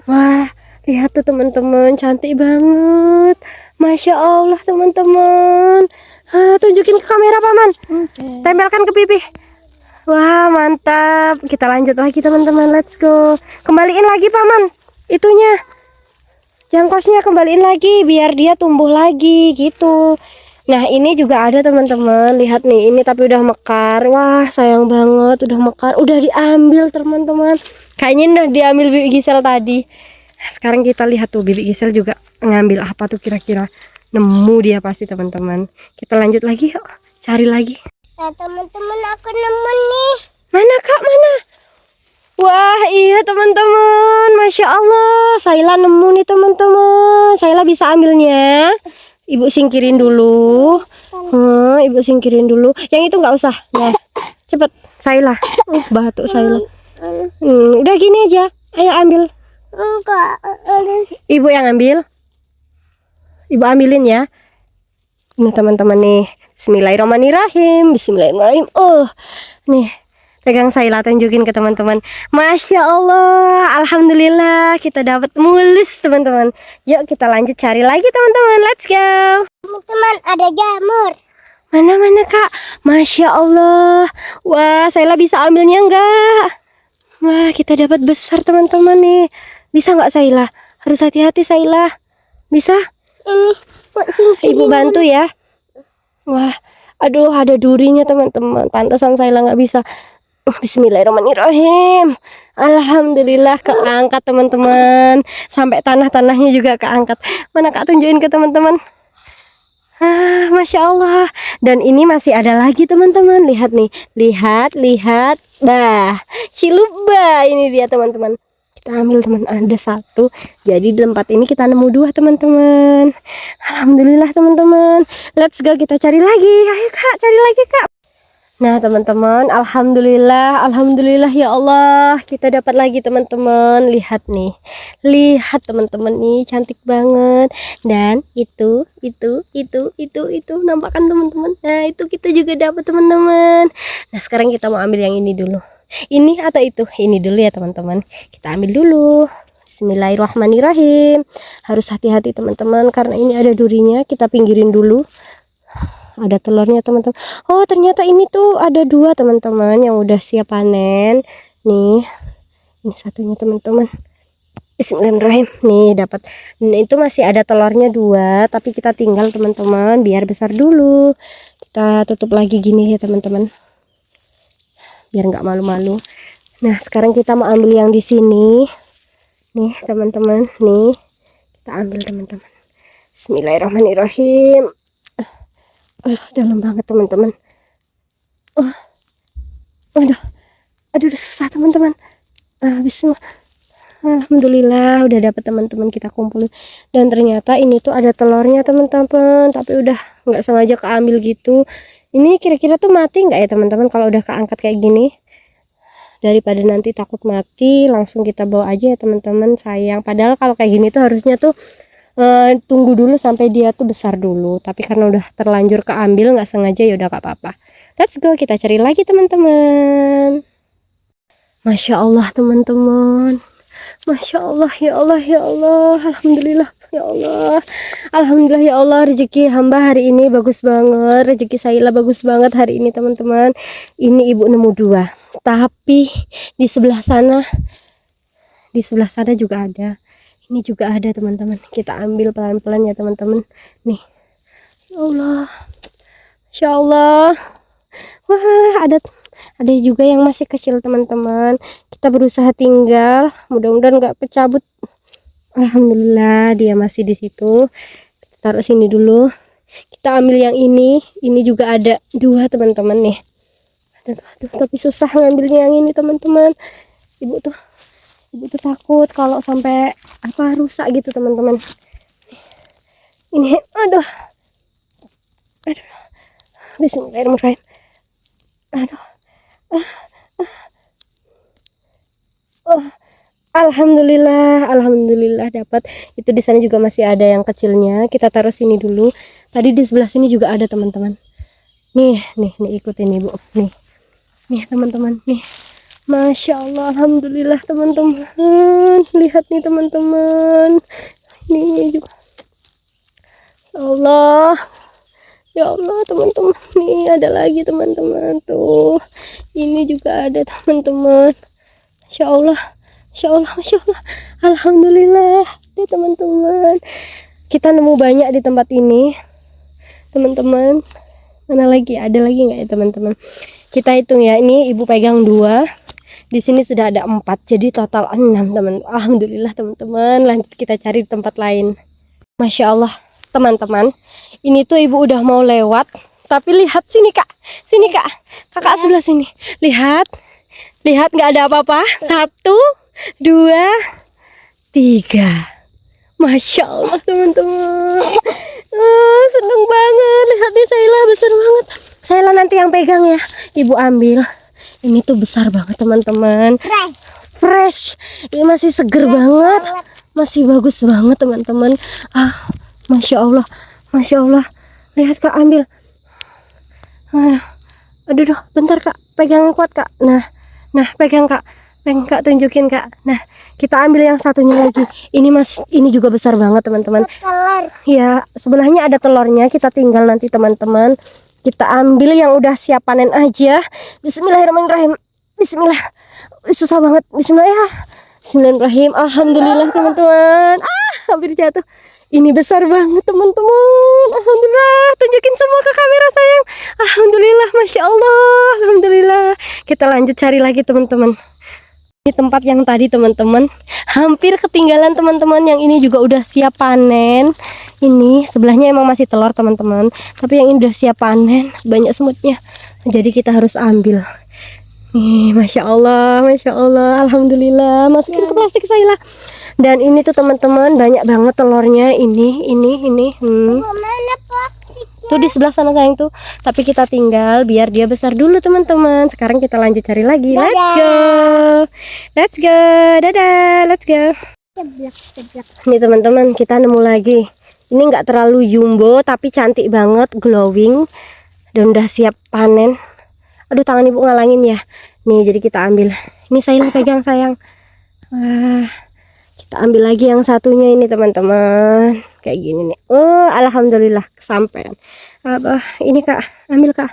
Wah, lihat tuh teman-teman, cantik banget. Masya Allah teman-teman. Tunjukin ke kamera Paman. Tempelkan ke pipi. Wah mantap. Kita lanjut lagi teman-teman. Let's go. Kembaliin lagi Paman itunya, jangkosnya kembaliin lagi biar dia tumbuh lagi gitu. Nah ini juga ada teman-teman, lihat nih, ini tapi udah mekar. Wah sayang banget, udah mekar, udah diambil teman-teman. Kayaknya udah diambil Bibi Gisel tadi. Nah, sekarang kita lihat tuh Bibi Gisel juga ngambil apa tuh kira-kira. Nemu dia pasti teman-teman. Kita lanjut lagi yuk, cari lagi. Nah teman-teman, aku nemu nih. Mana Kak, mana? Wah iya teman-teman, masya Allah, Saila nemu nih teman-teman. Saila bisa ambilnya. Ibu singkirin dulu. Ibu singkirin dulu. Yang itu nggak usah. Nah, cepet Saila. Batuk Saila. Udah gini aja. Ayo ambil. Enggak. Ibu yang ambil. Ibu ambilin ya. Ini teman-teman nih. Bismillahirrahmanirrahim. Bismillahirrahmanirrahim. Nih. Pegang Saila, tunjukin ke teman-teman. Masya Allah, alhamdulillah kita dapat mulus teman-teman. Yuk kita lanjut cari lagi teman-teman. Let's go. Teman-teman, ada jamur. Mana Kak? Masya Allah. Wah, Saila bisa ambilnya enggak? Wah, kita dapat besar teman-teman nih. Bisa nggak Saila? Harus hati-hati Saila. Bisa? Ini buat sini. Ibu bantu ya. Wah, aduh ada durinya teman-teman. Pantesan Saila nggak bisa. Bismillahirrahmanirrahim. Alhamdulillah keangkat teman-teman. Sampai tanah-tanahnya juga keangkat. Mana Kak tunjukin ke teman-teman. Masya Allah. Dan ini masih ada lagi teman-teman. Lihat nih. Lihat. Bah, Ciluba ini dia teman-teman. Kita ambil teman, ada satu. Jadi di tempat ini kita nemu 2 teman-teman. Alhamdulillah teman-teman. Let's go kita cari lagi. Ayo Kak, cari lagi Kak. Nah teman-teman, alhamdulillah ya Allah, kita dapat lagi teman-teman. Lihat nih, lihat teman-teman nih, cantik banget. Dan itu nampakkan teman-teman. Nah itu kita juga dapat teman-teman. Nah sekarang kita mau ambil yang ini dulu. Ini atau itu? Ini dulu ya teman-teman. Kita ambil dulu. Bismillahirrahmanirrahim. Harus hati-hati teman-teman karena ini ada durinya. Kita pinggirin dulu. Ada telurnya teman-teman. Oh ternyata ini tuh ada 2 teman-teman yang udah siap panen. Nih, ini satunya teman-teman. Bismillahirrahmanirrahim. Nih dapat. Nah, itu masih ada telurnya 2, tapi kita tinggal teman-teman biar besar dulu. Kita tutup lagi gini ya teman-teman. Biar nggak malu-malu. Nah sekarang kita mau ambil yang di sini. Nih teman-teman. Nih kita ambil teman-teman. Bismillahirrahmanirrahim. Dalam banget teman-teman. Aduh udah susah teman-teman. Bismillah. Alhamdulillah udah dapat teman-teman, kita kumpulin. Dan ternyata ini tuh ada telurnya teman-teman, tapi udah nggak sengaja keambil gitu. Ini kira-kira tuh mati nggak ya teman-teman kalau udah keangkat kayak gini? Daripada nanti takut mati, langsung kita bawa aja ya teman-teman, sayang. Padahal kalau kayak gini tuh harusnya tuh tunggu dulu sampai dia tuh besar dulu, tapi karena udah terlanjur keambil nggak sengaja, ya udah gak apa-apa. Let's go kita cari lagi teman-teman. Masya Allah teman-teman, Masya Allah ya Allah ya Allah. Alhamdulillah ya Allah, alhamdulillah ya Allah. Rezeki hamba hari ini bagus banget, rezeki Saila bagus banget hari ini teman-teman. Ini ibu nemu 2, tapi di sebelah sana juga ada. Ini juga ada teman-teman. Kita ambil pelan-pelan ya teman-teman. Nih. Ya Allah. Insya Allah. Wah, ada juga yang masih kecil teman-teman. Kita berusaha tinggal. Mudah-mudahan nggak kecabut. Alhamdulillah dia masih di situ. Kita taruh sini dulu. Kita ambil yang ini. Ini juga ada 2 teman-teman nih. Aduh, tapi susah ngambilnya yang ini teman-teman. Ibu tuh takut kalau sampai rusak gitu teman-teman. Ini aduh. Bismillahirrahmanirrahim. Alhamdulillah dapat. Itu di sana juga masih ada yang kecilnya. Kita taruh sini dulu. Tadi di sebelah sini juga ada teman-teman. Nih ikutin Ibu. Nih teman-teman, nih. Masya Allah, alhamdulillah teman-teman. Lihat nih teman-teman. Ini juga. Ya Allah teman-teman. Nih ada lagi teman-teman tuh. Ini juga ada teman-teman. Masya Allah, Masya Allah. Alhamdulillah. Nih teman-teman. Kita nemu banyak di tempat ini. Teman-teman. Mana lagi? Ada lagi nggak ya teman-teman? Kita hitung ya. Ini Ibu pegang 2. Di sini sudah ada 4, jadi total 6 teman. Alhamdulillah teman-teman. Lanjut kita cari di tempat lain. Masya Allah teman-teman. Ini tuh Ibu udah mau lewat, tapi lihat sini Kak, kakak sebelah sini. Lihat nggak ada apa-apa. 1, 2, 3. Masya Allah teman-teman. Seneng banget. Lihat nih Saila besar banget. Saila nanti yang pegang ya. Ibu ambil. Ini tuh besar banget teman-teman. Fresh. Ini masih seger banget. Masih bagus banget teman-teman. Masya Allah. Lihat Kak, ambil. Aduh, bentar Kak. Pegang kuat Kak. Nah, pegang Kak. Tunjukin Kak. Nah, kita ambil yang satunya lagi. Ini juga besar banget teman-teman. Telur. Ya, sebelahnya ada telurnya. Kita tinggal nanti teman-teman. Kita ambil yang udah siap panen aja. Bismillahirrahmanirrahim. Bismillah. Susah banget. Bismillah ya. Bismillahirrahmanirrahim. Alhamdulillah teman-teman. Hampir jatuh. Ini besar banget teman-teman. Alhamdulillah. Tunjukin semua ke kamera sayang. Alhamdulillah. Masya Allah. Alhamdulillah. Kita lanjut cari lagi teman-teman. Ini tempat yang tadi teman-teman hampir ketinggalan teman-teman. Yang ini juga udah siap panen. Ini sebelahnya emang masih telur teman-teman, tapi yang ini udah siap panen, banyak semutnya. Jadi kita harus ambil. Nih, masya Allah, alhamdulillah. Masukin ke plastik Saila. Dan ini tuh teman-teman banyak banget telurnya. Ini. Mana plastik? Tuh di sebelah sana sayang tuh. Tapi kita tinggal biar dia besar dulu teman-teman. Sekarang kita lanjut cari lagi. Let's go. Dadah, let's go. Ceblak. Nih teman-teman, kita nemu lagi. Ini nggak terlalu jumbo tapi cantik banget, glowing dan udah siap panen. Aduh, tangan ibu ngalangin ya. Nih, jadi kita ambil. Ini Saila pegang sayang. Wah, kita ambil lagi yang satunya ini teman-teman. Kayak gini nih. Oh, alhamdulillah kesampean. Ini Kak, ambil Kak.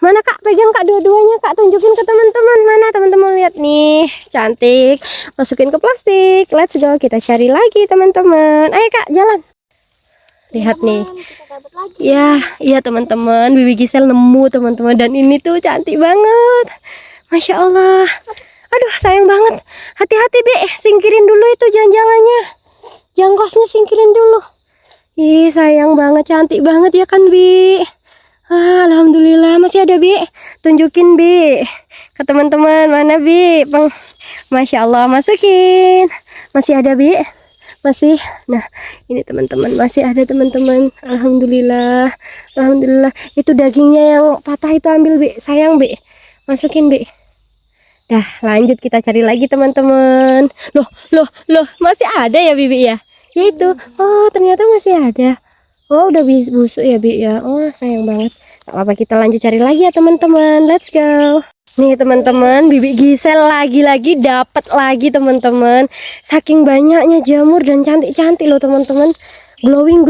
Mana Kak? Pegang Kak dua-duanya Kak. Tunjukin ke teman-teman. Mana teman-teman lihat nih, cantik. Masukin ke plastik. Let's go. Kita cari lagi teman-teman. Ayo Kak, jalan. Lihat nih. Ya, iya teman-teman, Bibi Gisel nemu teman-teman, dan ini tuh cantik banget. Masya Allah. Aduh, sayang banget. Hati-hati Bi, singkirin dulu itu jangan-jangannya. Jangkosnya singkirin dulu. Ih, sayang banget, cantik banget ya kan Bi. Alhamdulillah, masih ada Bi. Tunjukin Bi ke teman-teman, mana Bi? Masya Allah, masukin. Masih ada Bi. Masih. Nah, ini teman-teman masih ada teman-teman. Alhamdulillah. Itu dagingnya yang patah itu ambil Bi, sayang Bi. Masukin Bi. Dah, lanjut kita cari lagi teman-teman. Loh, masih ada ya Bibi ya? Ya itu. Oh, ternyata masih ada. Oh, udah busuk ya Bi ya. Oh, sayang banget. Gak apa-apa, kita lanjut cari lagi ya teman-teman. Let's go. Nih teman-teman, Bibi Gisel lagi-lagi dapat lagi teman-teman. Saking banyaknya jamur dan cantik-cantik loh teman-teman. Glowing.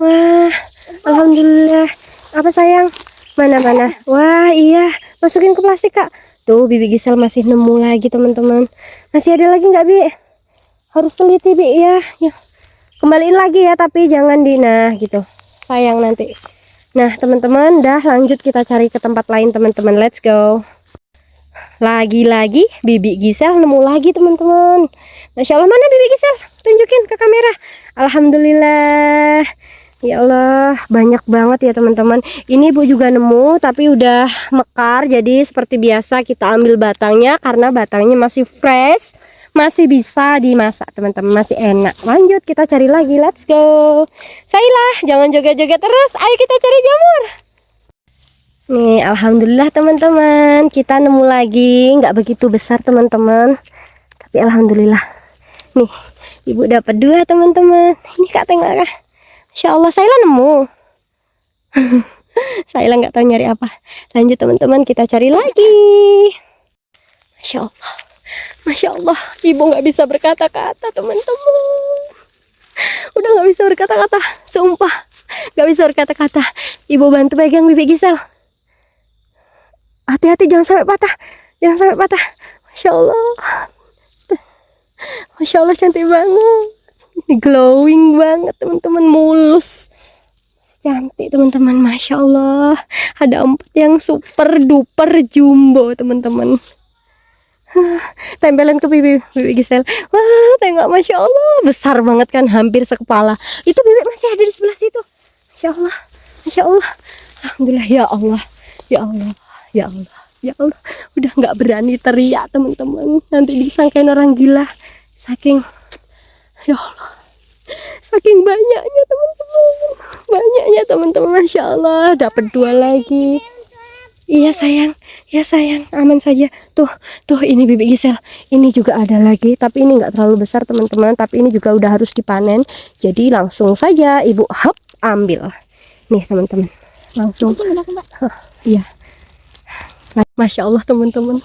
Wah, alhamdulillah. Apa sayang? Mana? Wah, iya. Masukin ke plastik Kak. Tuh, Bibi Gisel masih nemu lagi teman-teman. Masih ada lagi nggak Bi? Harus teliti Bi ya. Kembaliin lagi ya, tapi jangan gitu. Sayang nanti. Nah teman-teman, dah lanjut kita cari ke tempat lain teman-teman. Let's go. Lagi-lagi Bibi Gisel nemu lagi teman-teman. Masya Allah, mana Bibi Gisel? Tunjukin ke kamera. Alhamdulillah. Ya Allah, banyak banget ya teman-teman. Ini Ibu juga nemu tapi udah mekar. Jadi seperti biasa kita ambil batangnya karena batangnya masih fresh. Masih bisa dimasak teman-teman, masih enak. Lanjut kita cari lagi, let's go. Saila, jangan joget-joget terus, ayo kita cari jamur. Nih, alhamdulillah teman-teman, kita nemu lagi. Nggak begitu besar teman-teman, tapi alhamdulillah. Nih, Ibu dapat 2 teman-teman. Ini Kak tengok Kak. Insya Allah Saila nemu. Saila nggak tahu nyari apa. Lanjut teman-teman, kita cari lagi. Masya Allah, Ibu nggak bisa berkata-kata teman-teman. Udah nggak bisa berkata-kata, sumpah nggak bisa berkata-kata. Ibu bantu pegang Bibi Gisel. Hati-hati jangan sampai patah, Masya Allah cantik banget. Ini glowing banget teman-teman, mulus, cantik teman-teman. Masya Allah, ada 4 yang super duper jumbo teman-teman. Tempelan ke Bibi Gisel. Wah, tengok, Masya Allah, besar banget kan, hampir sekepala. Itu Bibi masih ada di sebelah situ. Masya Allah. Alhamdulillah, ya Allah. Udah nggak berani teriak teman-teman, nanti disangkain orang gila. Saking banyaknya teman-teman. Masya Allah, dapat 2 lagi. Iya sayang, aman saja. Tuh ini Bibi Gisel. Ini juga ada lagi, tapi ini nggak terlalu besar teman-teman. Tapi ini juga udah harus dipanen. Jadi langsung saja Ibu ambil. Nih teman-teman, langsung. Iya. Masya Allah teman-teman.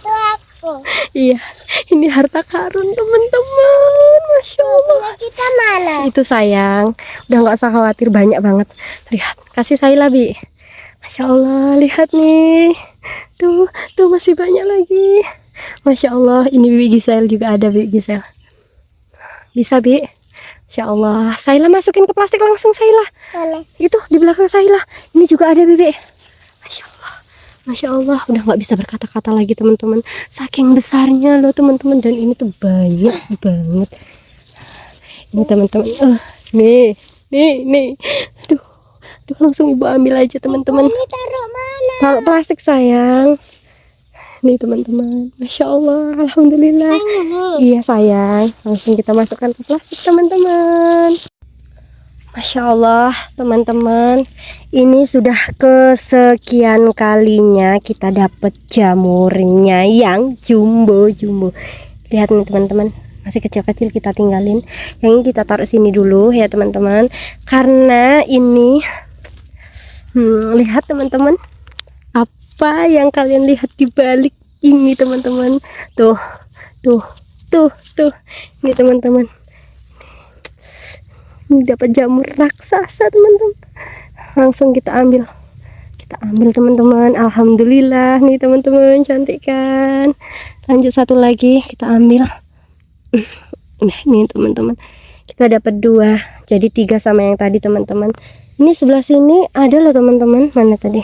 Iya, ini harta karun teman-teman. Masya Allah. Kita mana? Itu sayang. Udah nggak usah khawatir, banyak banget. Lihat, kasih Saila Bi. Masya Allah, lihat nih. Tuh masih banyak lagi. Masya Allah, ini Bibi Gisel juga ada, Bibi Gisel. Bisa, Bi? Masya Allah. Saila masukin ke plastik langsung, Saila. Mana? Itu di belakang Saila. Ini juga ada, Bibi. Masya Allah. Masya Allah. Udah nggak bisa berkata-kata lagi, teman-teman. Saking besarnya loh, teman-teman. Dan ini tuh banyak banget. Ini teman-teman. Nih. Aduh, langsung ibu ambil aja, teman-teman. Ini taruh mana? Taruh plastik, sayang. Nih teman-teman, Masya Allah, Alhamdulillah. Iya sayang, langsung kita masukkan ke plastik, teman-teman. Masya Allah, teman-teman, ini sudah kesekian kalinya kita dapat jamurnya yang jumbo. Lihat nih teman-teman, masih kecil-kecil kita tinggalin. Yang ini kita taruh sini dulu ya teman-teman, karena ini lihat teman-teman, apa yang kalian lihat di balik ini teman-teman. Tuh ini teman-teman, ini dapat jamur raksasa teman-teman. Langsung kita ambil teman-teman. Alhamdulillah nih teman-teman, cantik kan. Lanjut satu lagi kita ambil. Nah ini teman-teman, kita dapat 2, jadi 3 sama yang tadi teman-teman. Ini sebelah sini ada loh teman-teman. Mana tadi?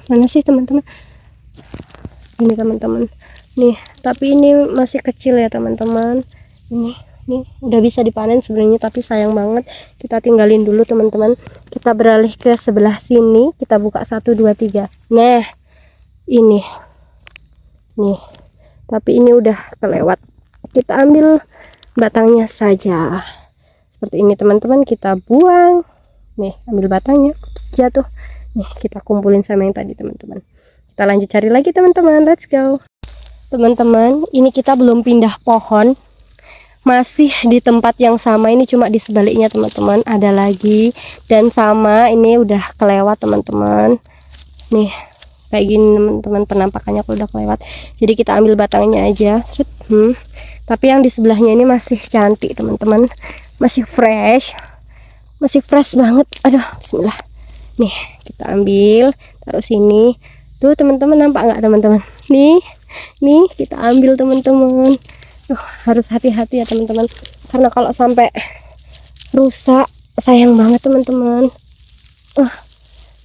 Mana sih teman-teman? Ini teman-teman. Nih, tapi ini masih kecil ya teman-teman. Ini udah bisa dipanen sebenarnya, tapi sayang banget. Kita tinggalin dulu teman-teman. Kita beralih ke sebelah sini. Kita buka 1, 2, 3. Nah, ini. Nih. Tapi ini udah kelewat. Kita ambil batangnya saja. Seperti ini teman-teman, kita buang. Nih, ambil batangnya. Ups, jatuh. Nih, kita kumpulin sama yang tadi teman-teman. Kita lanjut cari lagi teman-teman. Let's go. Teman-teman, ini kita belum pindah pohon. Masih di tempat yang sama. Ini cuma di sebaliknya teman-teman. Ada lagi. Dan sama, ini udah kelewat teman-teman. Nih, kayak gini teman-teman penampakannya kalau udah kelewat. Jadi kita ambil batangnya aja. Tapi yang di sebelahnya ini masih cantik teman-teman. Masih fresh banget. Aduh, bismillah. Nih, kita ambil, taruh sini. Tuh teman-teman, nampak nggak teman-teman? Nih kita ambil teman-teman. Harus hati-hati ya teman-teman, karena kalau sampai rusak sayang banget teman-teman.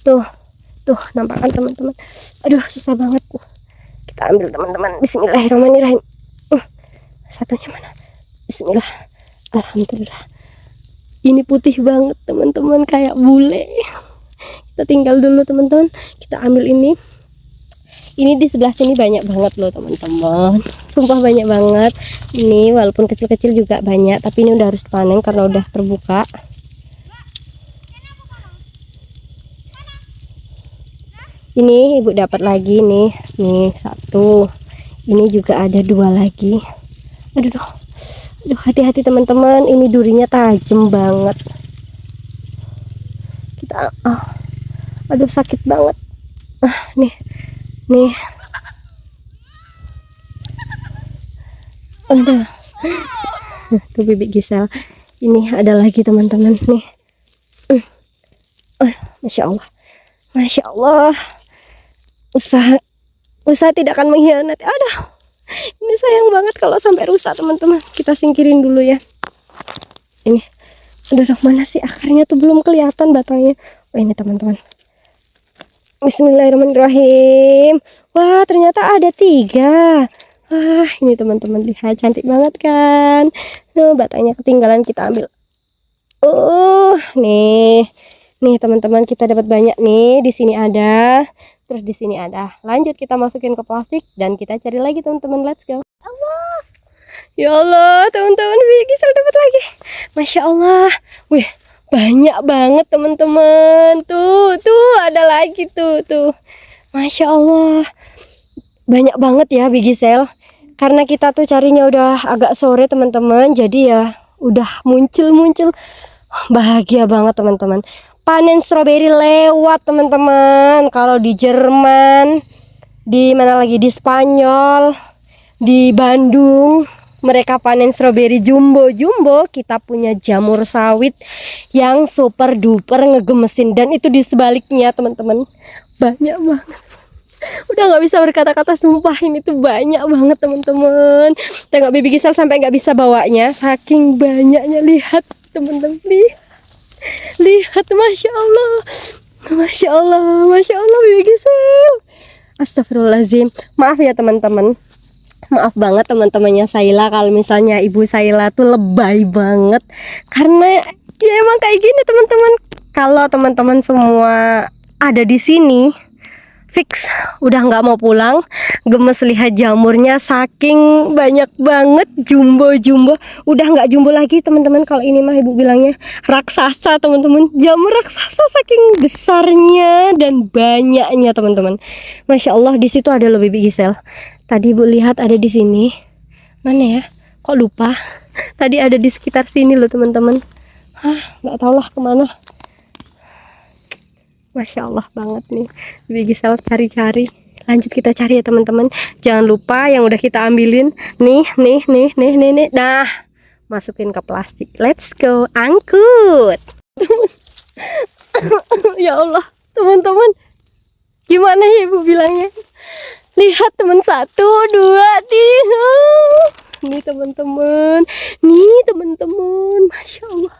Tuh nampak kan teman-teman? Aduh, susah banget. Kita ambil teman-teman. Bismillahirrahmanirrahim. Satunya mana? Bismillah. Alhamdulillah. Ini putih banget teman-teman, kayak bule. Kita tinggal dulu teman-teman. Kita ambil ini di sebelah sini banyak banget loh teman-teman, sumpah banyak banget. Ini walaupun kecil-kecil juga banyak, tapi ini udah harus panen karena udah terbuka. Ini ibu dapat lagi nih 1. Ini juga ada 2 lagi. Aduh, hati-hati teman-teman, ini durinya tajam banget. Kita aduh, sakit banget. Nih. Aduh. Tuh Bibi Gisel. Ini ada lagi teman-teman nih. Masya Allah. Usaha tidak akan mengkhianati. Aduh. Ini sayang banget kalau sampai rusak teman-teman. Kita singkirin dulu ya. Ini. Aduh, mana sih akarnya tuh, belum kelihatan batangnya. Oh, ini teman-teman. Bismillahirrahmanirrahim. Wah, ternyata ada 3. Wah, ini teman-teman, lihat cantik banget kan. Batangnya ketinggalan, kita ambil. Nih teman-teman, kita dapat banyak nih. Di sini ada, terus di sini ada. Lanjut kita masukin ke plastik dan kita cari lagi teman-teman. Let's go. Ya Allah, teman-teman, Gisel dapat lagi. Masya Allah. Wih, banyak banget teman-teman. Tuh ada lagi tuh. Masya Allah, banyak banget ya Gisel. Karena kita tuh carinya udah agak sore teman-teman, jadi ya udah muncul. Bahagia banget teman-teman. Panen stroberi lewat teman-teman. Kalau di Jerman, di mana lagi, di Spanyol, di Bandung, mereka panen stroberi jumbo. Kita punya jamur sawit yang super duper ngegemesin. Dan itu di sebaliknya teman-teman, banyak banget. Udah nggak bisa berkata-kata, sumpah ini tuh banyak banget teman-teman. Tengok Baby Gisel sampai nggak bisa bawanya, saking banyaknya. Lihat teman-teman, lihat, masya Allah, masya Allah, masya Allah Baby Gisel. Astagfirullahaladzim. Maaf ya teman-teman, maaf banget teman-temannya Saila kalau misalnya ibu Saila tuh lebay banget, karena ya emang kayak gini teman-teman. Kalau teman-teman semua ada di sini, fix udah nggak mau pulang. Gemes lihat jamurnya, saking banyak banget, jumbo udah nggak jumbo lagi teman-teman. Kalau ini mah ibu bilangnya raksasa teman-teman, jamur raksasa saking besarnya dan banyaknya teman-teman. Masya Allah, di situ ada loh Baby Gisel. Tadi ibu lihat ada di sini, mana ya, kok lupa. Tadi ada di sekitar sini loh teman-teman. Nggak tahu lah kemana. Masya Allah banget nih Baby Gisel cari-cari. Lanjut kita cari ya teman-teman. Jangan lupa yang udah kita ambilin. Nih. Nah, masukin ke plastik. Let's go, angkut. Ya Allah teman-teman, gimana ya ibu bilangnya? Lihat teman, 1, 2, 3. Nih teman-teman, Masya Allah,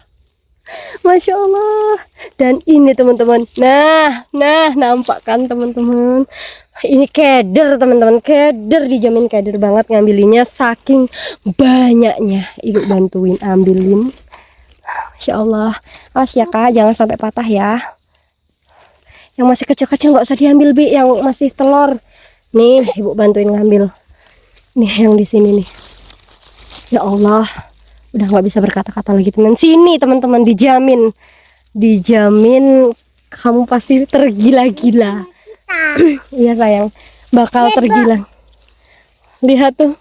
Masya Allah. Dan ini teman-teman, nah nampak kan teman-teman, ini keder teman-teman, keder, dijamin keder banget ngambilinnya, saking banyaknya. Ibu bantuin ambilin. Masya Allah, awas ya kak, jangan sampai patah ya. Yang masih kecil-kecil nggak usah diambil Bi, yang masih telur nih ibu bantuin ngambil. Nih yang di sini nih. Ya Allah, udah nggak bisa berkata-kata lagi teman. Sini teman-teman, dijamin kamu pasti tergila-gila. Iya sayang, bakal tergila. Lihat tuh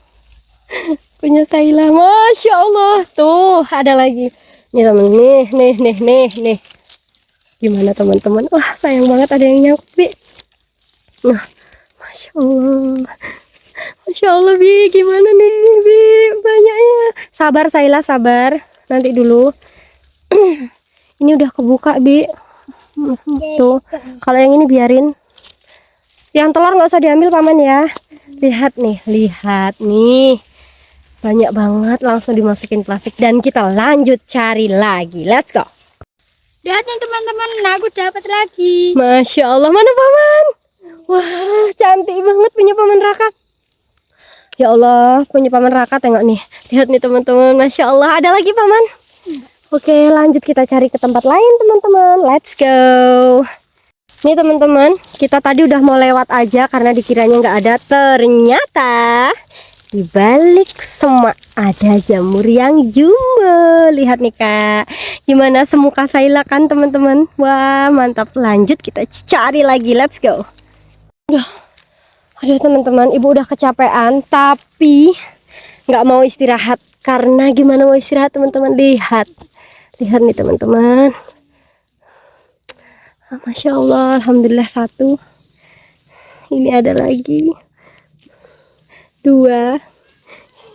punya Saila, Masya Allah. Tuh ada lagi nih teman, nih. Gimana teman-teman? Wah sayang banget ada yang nyangkut Bi. Nah, Masya Allah, Masya Allah Bi, gimana nih Bi, banyaknya. Sabar Saila, sabar, nanti dulu. Ini udah kebuka Bi. Tuh, kalau yang ini biarin. Yang telur nggak usah diambil paman ya. Lihat nih, banyak banget, langsung dimasukin plastik dan kita lanjut cari lagi. Let's go. Lihat nih teman-teman, aku dapat lagi. Masya Allah, mana paman? Wah, cantik banget punya paman Raka. Ya Allah, punya paman Raka, tengok nih. Lihat nih teman-teman, Masya Allah, ada lagi paman. Oke, lanjut kita cari ke tempat lain teman-teman. Let's go. Nih teman-teman, kita tadi udah mau lewat aja karena dikiranya nggak ada. Ternyata di balik semak ada jamur yang jumbo. Lihat nih kak, gimana semuka Saila kan teman-teman. Wah mantap, lanjut kita cari lagi. Let's go. Aduh teman-teman, ibu udah kecapean tapi nggak mau istirahat. Karena gimana mau istirahat teman-teman, lihat nih teman-teman. Masya Allah, alhamdulillah 1. Ini ada lagi 2.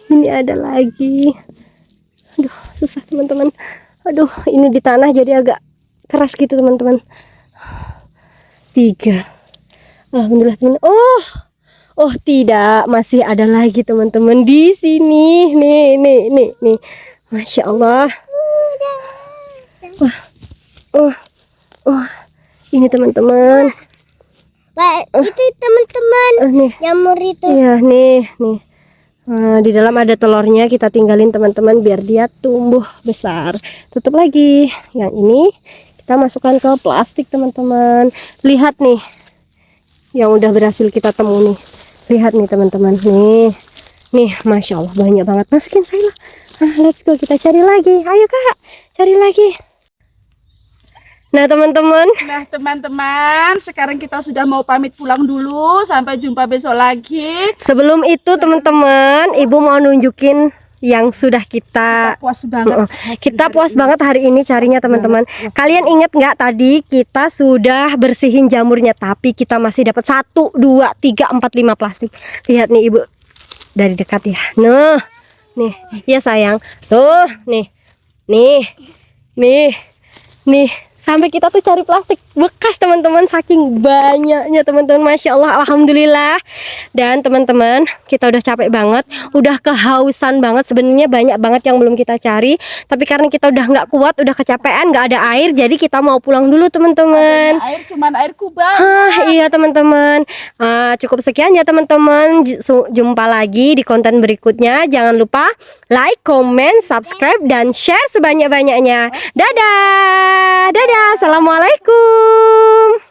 Ini ada lagi. Aduh susah teman-teman. Aduh ini di tanah jadi agak keras gitu teman-teman. 3. Alhamdulillah teman. Oh tidak, masih ada lagi teman-teman di sini. Nih. Masya Allah. Wah. Ini teman-teman. Itu teman-teman. Nih. Jamur itu. Iya, nih. Nah, di dalam ada telurnya, kita tinggalin teman-teman biar dia tumbuh besar. Tutup lagi. Yang ini kita masukkan ke plastik teman-teman. Lihat nih, yang udah berhasil kita temu nih. Lihat nih teman-teman. Nih, Masya Allah banyak banget. Masukin Saila. Let's go, kita cari lagi. Ayo kak, cari lagi. Nah teman-teman, sekarang kita sudah mau pamit pulang dulu. Sampai jumpa besok lagi. Sebelum itu teman-teman, ibu mau nunjukin yang sudah kita puas banget. Kita puas banget hari ini carinya teman-teman. Kalian inget nggak tadi kita sudah bersihin jamurnya, tapi kita masih dapat 1, 2, 3, 4, 5 plastik. Lihat nih ibu dari dekat ya. Nah, nih ya sayang. Tuh, nih. Sampai kita tuh cari plastik bekas teman-teman, saking banyaknya teman-teman. Masya Allah, alhamdulillah. Dan teman-teman, kita udah capek banget, udah kehausan banget. Sebenarnya banyak banget yang belum kita cari, tapi karena kita udah nggak kuat, udah kecapean, nggak ada air, jadi kita mau pulang dulu teman-teman. Air cuman air kubah. Iya teman-teman, cukup sekian ya teman-teman. Jumpa lagi di konten berikutnya. Jangan lupa like, comment, subscribe, dan share sebanyak-banyaknya. Dadah, dadah, assalamualaikum.